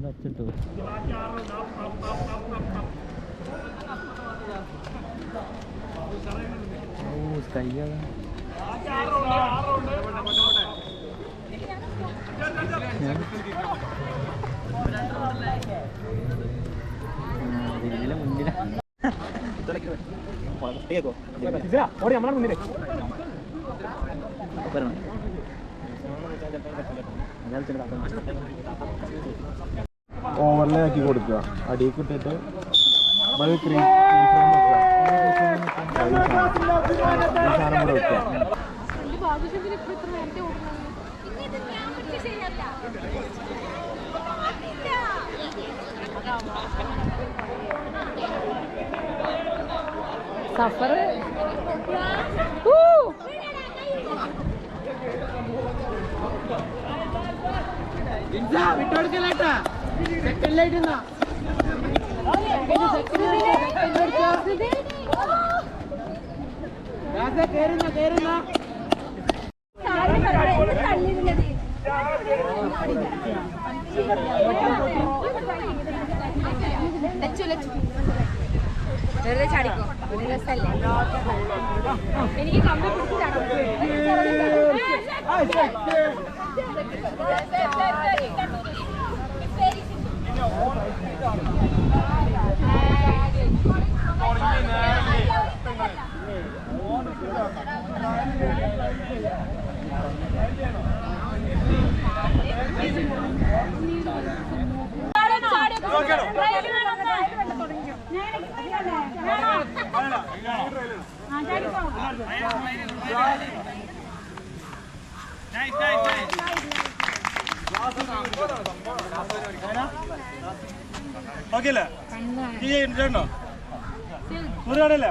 വെച്ചിട്ടു കയ്യ മുന്നില ഓവർലേ ആക്കി കൊടുക്കുക അടിയിൽ ഇട്ടിട്ട് സാധനം കൂടെ വെക്കുക. സഫർ വിട്ടോടുക്കല്ലേട്ടാ സെക്കൻഡ് ലൈറ്റ് കേറുന്ന വെറുതെ ചാടിക്കോ രസല്ലേ എനിക്ക് കമ്പി ഓക്കെയല്ലേ ഉണ്ടോ മുറിയാടല്ല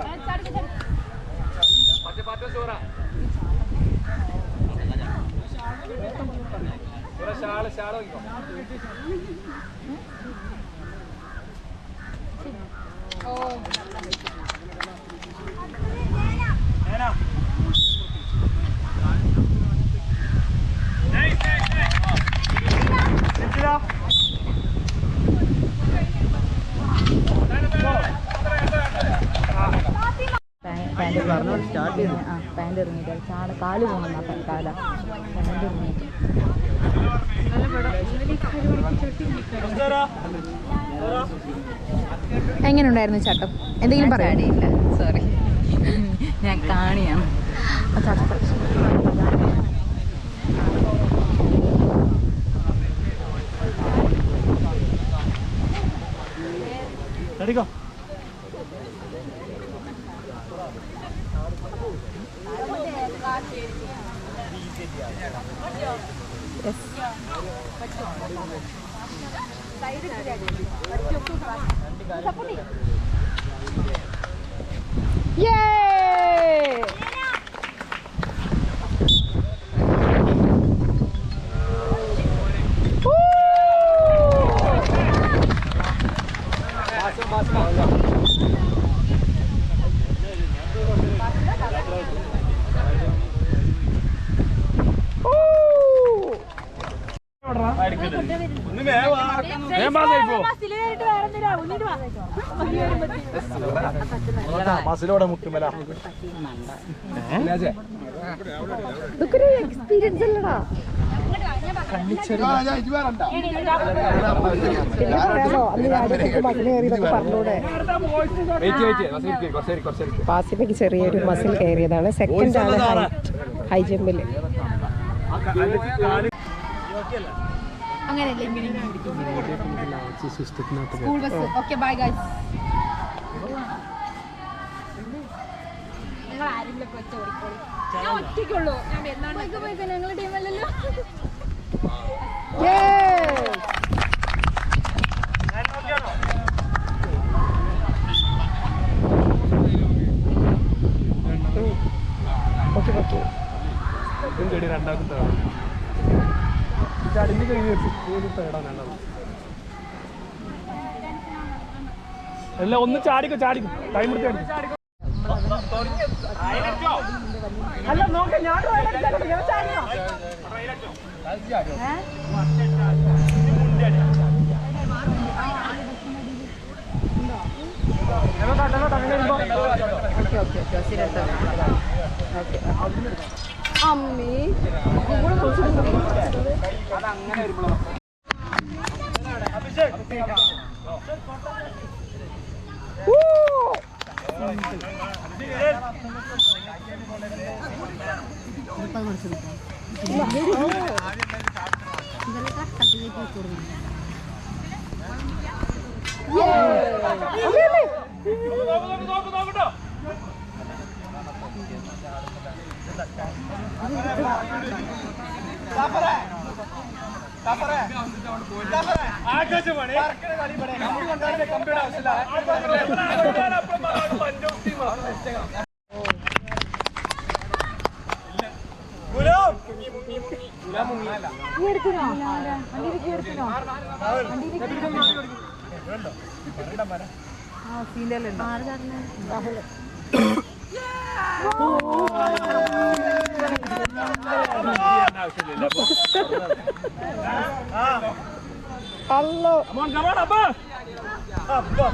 പാൻറ് ഇറങ്ങിയിട്ട് ചാട കാല് പോകണം കാല പാൻറ് ഇറങ്ങിയിട്ട് എങ്ങനെ ഉണ്ടായിരുന്നു ചട്ടം? എന്തെങ്കിലും പറയാനില്ല, സോറി ഞാൻ കാണിയാണ്. എടുക്കോ മസിലോടെ മുട്ടുമല എക്സ്പീരിയൻസ് അല്ലടാ. പാസിഫിക് ചെറിയൊരു മസിൽ കയറിയതാണ്. സെക്കൻഡ് ആണ് ഹൈ ജമ്പിൽ. അങ്ങനെയല്ലേ school bus. Okay bye guys. നിങ്ങൾ ആരെങ്കിലും ഒറ്റ ഓടിക്കോളൂ. ഞാൻ ഒറ്റയ്ക്കുള്ളൂ. ഞാൻ ഞങ്ങളുടെ ടീമല്ലല്ലോ. എല്ലാം ഒന്ന് ചാടിക്കോ ചാടിക്കും ടൈം എടുത്ത് അല്ല നോക്കാം ഞാൻ Hello. Come on, Abba. Abba.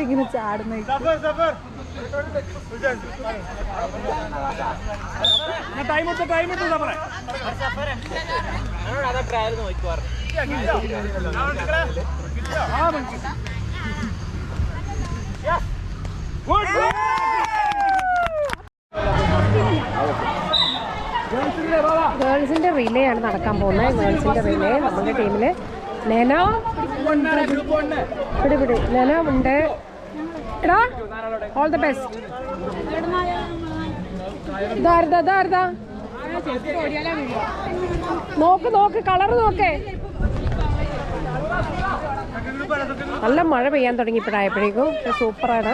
ഇങ്ങനെ ചാടുന്ന ടൈം എടുത്തു സഫറേ ഗേൾസിന്റെ റിലേ ആണ് നടക്കാൻ പോകുന്നത്. ഗേൾസിന്റെ റിലേ നമ്മുടെ ടീമില് നെന പിടി നെന ഉണ്ട്. എടാ ഓൾ ദ ബെസ്റ്റ്. ഇതാരുതാ നോക്ക് കളർ നോക്കേ. നല്ല മഴ പെയ്യാൻ തുടങ്ങി ഇപ്പോഴായപ്പോഴേക്കും. സൂപ്പറാണ്.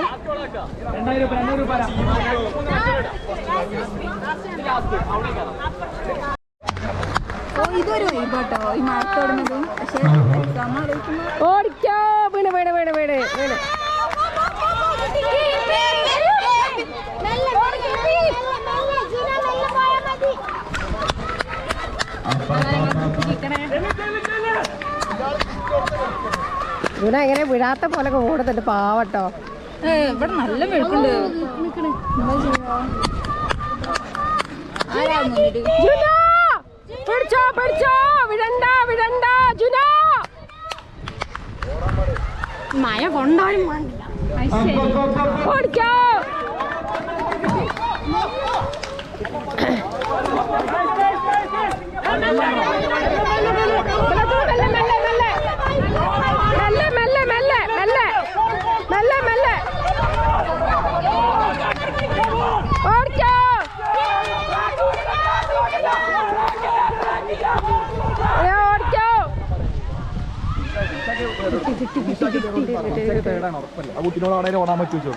ഇതൊരു വൈബാട്ടോ ഈ മഴത്തോടുന്നതും. പക്ഷേ ഓടിക്കോ. വീണ് ഇവിടെ എങ്ങനെ വിടാത്ത പോലെ ഓടുന്നുണ്ട്. പാവട്ടോ. ഇവിടെ നല്ല വെളുക്കുണ്ട്. പിടിച്ചോ വിടണ്ട ജുന. മഴ കൊണ്ടാലും ഓടിക്കോ. മെല്ലെ ഓടിക്കോ. കുട്ടിനോട് അവിടെ ഓടാൻ പറ്റുമോ?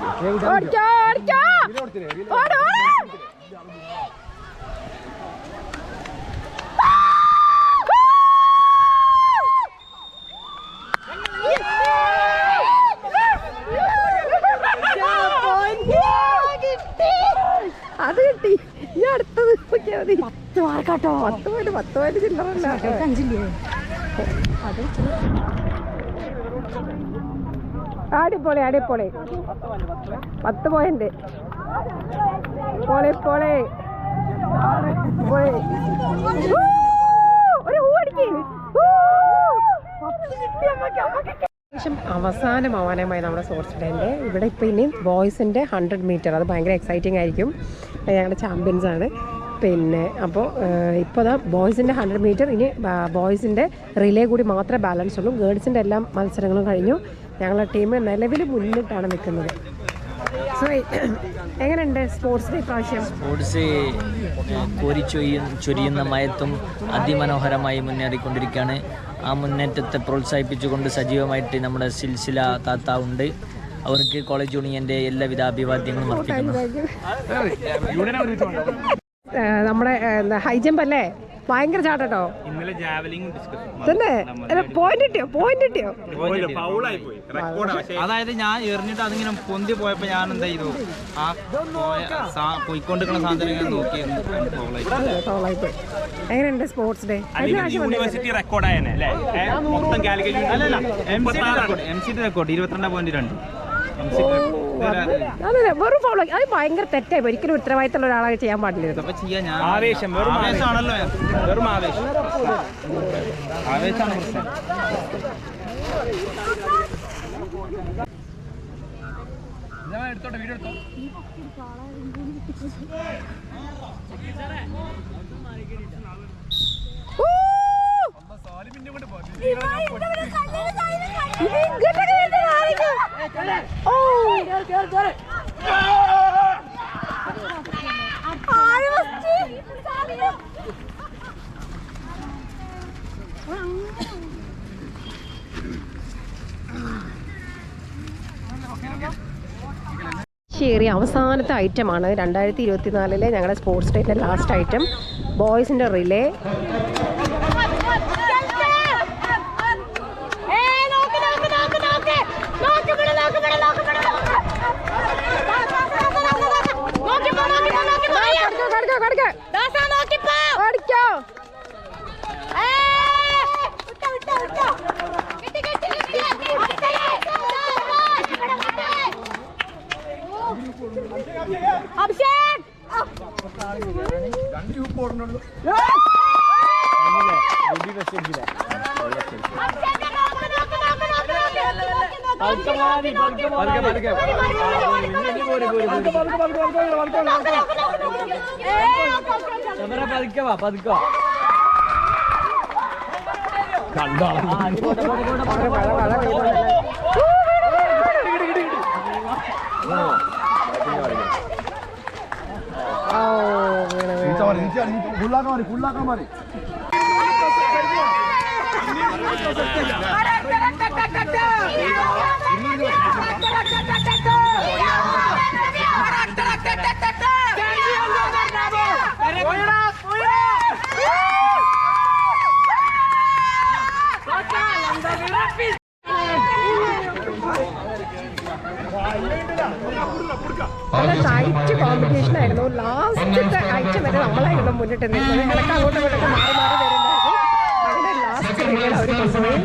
അത് കിട്ടി. ഈ അടുത്തത് 10 മാർക്കാട്ടോ. 10 പോയിന്റ് ചില്ലറല്ല. 5 അടിപൊളി 10 പോയിന്റ്. പോളെ അവസാനമായി നമ്മുടെ സ്പോർട്സ് ഡേൻ്റെ ഇവിടെ ഇപ്പോൾ ഇനി ബോയ്സിൻ്റെ 100 മീറ്റർ. അത് ഭയങ്കര എക്സൈറ്റിംഗ് ആയിരിക്കും. ഞങ്ങളുടെ ചാമ്പ്യൻസാണ്. പിന്നെ അപ്പോൾ ഇപ്പോൾ ബോയ്സിൻ്റെ 100 മീറ്റർ. ഇനി ബോയ്സിൻ്റെ റിലേ കൂടി മാത്രമേ ബാലൻസ് ഉള്ളൂ. ഗേൾസിൻ്റെ എല്ലാ മത്സരങ്ങളും കഴിഞ്ഞു. ഞങ്ങളുടെ ടീം നിലവിൽ മുന്നിട്ടാണ് നിൽക്കുന്നത്. സോ എങ്ങനെയുണ്ട് സ്പോർട്സ് ഡേ പ്രാവശ്യം? സ്പോർട്സ് ചൊരിയുന്ന മയത്തും അതിമനോഹരമായി മുന്നേറിക്കൊണ്ടിരിക്കുകയാണ്. ആ മുന്നേറ്റത്തെ പ്രോത്സാഹിപ്പിച്ചുകൊണ്ട് സജീവമായിട്ട് നമ്മുടെ സിൽസില താത്ത ഉണ്ട്. അവർക്ക് കോളേജ് യൂണിയൻ്റെ എല്ലാവിധ അഭിവാദ്യങ്ങളും അർപ്പിക്കുന്നു. നമ്മുടെ ഹൈ ജമ്പ് അല്ലേ? ഭയങ്കര ചാട്ടോ. ഇന്നലെ ജാവലിംഗ് തന്നെ പോയിന്റ് കിട്ടിയോ? അതായത് ഞാൻ എറിഞ്ഞിട്ട് അതിങ്ങനെ പൊന്തി പോയപ്പോ ഞാൻ എന്താ ചെയ്തു, ആ പോയിക്കൊണ്ടിരിക്കുന്ന സാധനം ഞാൻ നോക്കിയിരുന്നു. എങ്ങനെയുണ്ട് സ്പോർട്സ് ഡേ? യൂണിവേഴ്സിറ്റി റെക്കോർഡായ മൊത്തം MCT റെക്കോർഡ് 22.2. അതെ വെറും ഫോളോ അത് ഭയങ്കര തെറ്റായി ഒരിക്കലും ഉത്തരവാദിത്തമുള്ള ഒരാളെ ചെയ്യാൻ പാടില്ല. അപ്പൊ ചെയ്യാ ഞാൻ ആവേശം വെറും ആവേശമാണല്ലോ വെറും ആവേശം ആവേശമാണ് പ്രശ്നം. എടുത്തോട്ടെ വീഡിയോ എടുത്തോ. ശരി, അവസാനത്തെ ഐറ്റമാണ് 2024 ഞങ്ങളുടെ സ്പോർട്സ് ഡേയുടെ ലാസ്റ്റ് ഐറ്റം ബോയ്സിൻ്റെ റിലേ. ഫുള്ളാക്കാൻ മതി. നല്ല ടൈറ്റ് കോമ്പറ്റീഷൻ ആയിരുന്നു. ലാസ്റ്റത്തെ ഐറ്റം വരെ നമ്മളായിരുന്നു മുന്നിട്ട് നിൽക്കുന്നത്. ഇടയ്ക്ക് അങ്ങോട്ടും ഇങ്ങോട്ടും മാറി മാറി വരുന്നുണ്ടായിരുന്നു. അങ്ങനെ ലാസ്റ്റ് അവർ കൊണ്ടുപോയി.